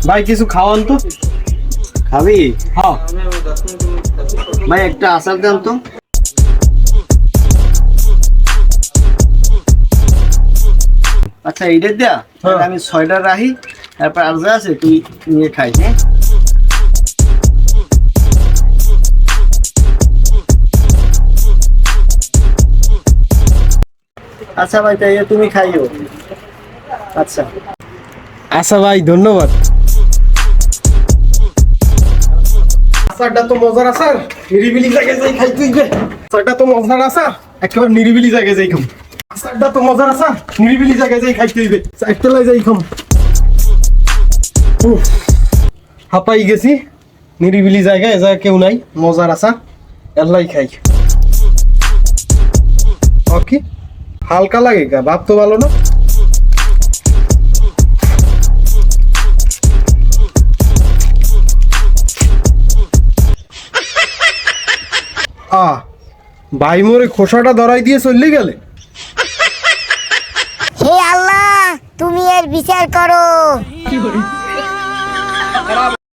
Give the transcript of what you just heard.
ভাই কিছু খাওয়ান তো। খাবি? হ্যাঁ ভাই একটা আচার দেন তো। আচ্ছা এইটা দেয়া, তাহলে আমি 6টা রাখি, তারপর আর যা আছে তুই নিয়ে খাই। হ্যাঁ আচ্ছা ভাই, তাই তুমি খাইও। আচ্ছা আচ্ছা ভাই, ধন্যবাদ। আচারটা তো মজার আচার, নিরিবিলি জায়গায় যাই খাই তুইবে। আচারটা তো মজার আচার, একেবারে নিরিবিলি জায়গায় যাই খাম। আচারটা তো মজার আচার, নিরিবিলি জায়গায় যাই খাই তুইবে। চারতলায় যাই খাম। উফ, হাঁপাই গেছি। নিরিবিলি জায়গায় যা কেউ নাই, মজার আচার এল্লাই খাই। ওকে, হালকা লাগে গা, ভাব তো ভালো না। ভাই মোরে খোসাটা ধরাই দিয়ে চললে গেলে। হে আল্লাহ, তুমি এর বিচার করো।